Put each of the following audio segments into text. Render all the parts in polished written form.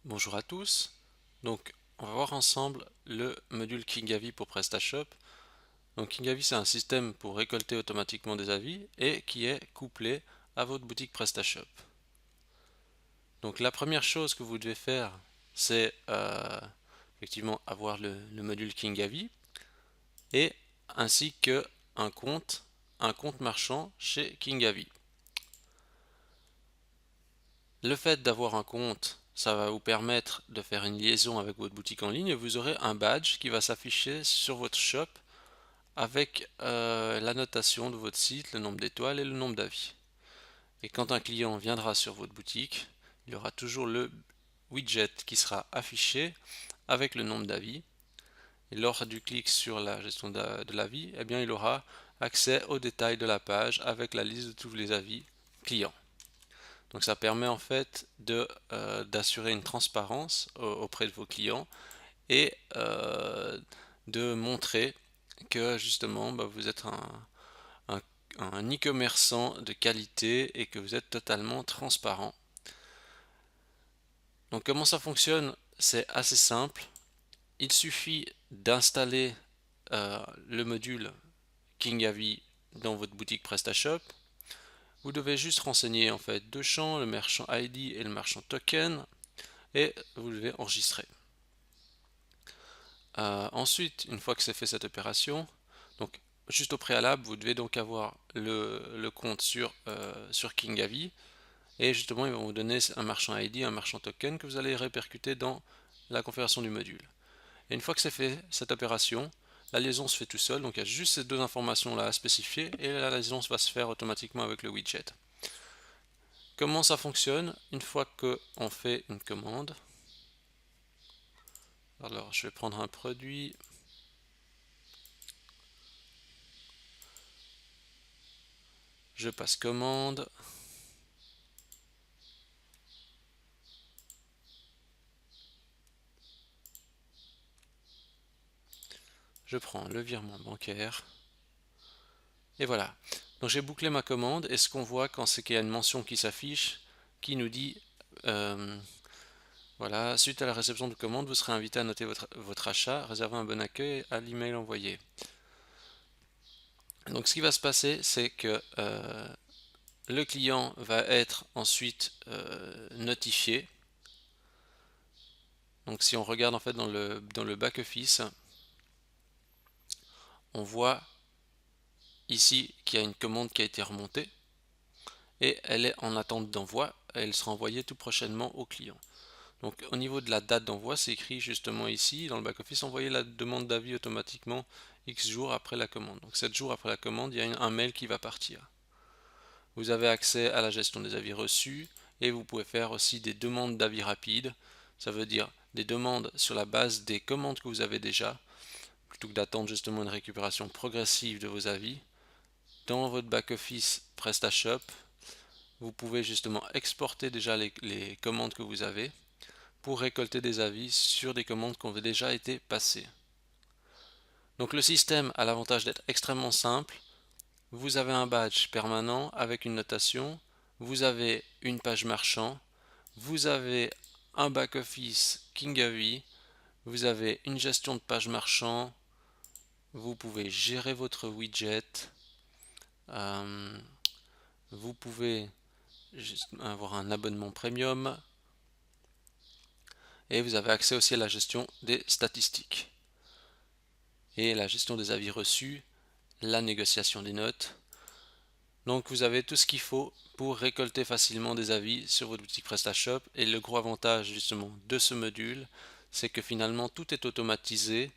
Bonjour à tous. Donc, on va voir ensemble le module Kingavi pour PrestaShop. Donc, Kingavi, c'est un système pour récolter automatiquement des avis et qui est couplé à votre boutique PrestaShop. Donc, la première chose que vous devez faire, c'est effectivement avoir le module Kingavi et ainsi que un compte marchand chez Kingavi. Le fait d'avoir un compte, ça va vous permettre de faire une liaison avec votre boutique en ligne et vous aurez un badge qui va s'afficher sur votre shop avec la notation de votre site, le nombre d'étoiles et le nombre d'avis. Et quand un client viendra sur votre boutique, il y aura toujours le widget qui sera affiché avec le nombre d'avis. Et lors du clic sur la gestion de l'avis, eh bien, il aura accès aux détails de la page avec la liste de tous les avis clients. Donc ça permet en fait d'assurer une transparence auprès de vos clients et de montrer que justement vous êtes un, un e-commerçant de qualité et que vous êtes totalement transparent. Donc comment ça fonctionne? C'est assez simple. Il suffit d'installer le module Kingavi dans votre boutique PrestaShop. Vous devez juste renseigner en fait deux champs, le merchant ID et le merchant token, et vous devez enregistrer. Ensuite, une fois que c'est fait cette opération, donc juste au préalable, vous devez donc avoir le compte sur Kingavi, et justement ils vont vous donner un marchand ID, un marchand token que vous allez répercuter dans la configuration du module. Et une fois que c'est fait cette opération, la liaison se fait tout seul, donc il y a juste ces deux informations là à spécifier et la liaison va se faire automatiquement avec le widget. Comment ça fonctionne? Une fois qu'on fait une commande, alors je vais prendre un produit, je passe commande, je prends le virement bancaire, et voilà. Donc j'ai bouclé ma commande, et ce qu'on voit quand c'est qu'il y a une mention qui s'affiche, qui nous dit, voilà, suite à la réception de commande, vous serez invité à noter votre achat, réserver un bon accueil à l'email envoyé. Donc ce qui va se passer, c'est que le client va être ensuite notifié. Donc si on regarde en fait dans le back-office, on voit ici qu'il y a une commande qui a été remontée et elle est en attente d'envoi et elle sera envoyée tout prochainement au client. Donc au niveau de la date d'envoi, c'est écrit justement ici dans le back-office, envoyer la demande d'avis automatiquement X jours après la commande. Donc 7 jours après la commande, il y a un mail qui va partir. Vous avez accès à la gestion des avis reçus et vous pouvez faire aussi des demandes d'avis rapides. Ça veut dire des demandes sur la base des commandes que vous avez déjà, plutôt que d'attendre justement une récupération progressive de vos avis. Dans votre back-office PrestaShop, vous pouvez justement exporter déjà les commandes que vous avez pour récolter des avis sur des commandes qui ont déjà été passées. Donc le système a l'avantage d'être extrêmement simple. Vous avez un badge permanent avec une notation, vous avez une page marchand, vous avez un back-office Kingavi, vous avez une gestion de page marchand, vous pouvez gérer votre widget, vous pouvez avoir un abonnement premium et vous avez accès aussi à la gestion des statistiques et la gestion des avis reçus, la négociation des notes. Donc vous avez tout ce qu'il faut pour récolter facilement des avis sur votre boutique PrestaShop, et le gros avantage justement de ce module, c'est que finalement tout est automatisé.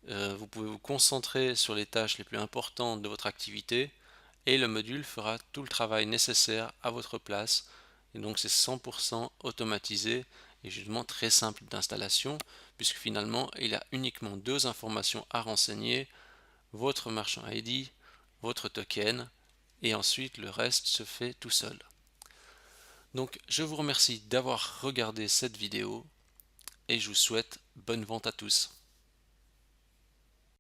Vous pouvez vous concentrer sur les tâches les plus importantes de votre activité et le module fera tout le travail nécessaire à votre place, et donc c'est 100% automatisé et justement très simple d'installation, puisque finalement il a uniquement deux informations à renseigner: votre marchand ID, votre token, et ensuite le reste se fait tout seul. Donc je vous remercie d'avoir regardé cette vidéo et je vous souhaite bonne vente à tous.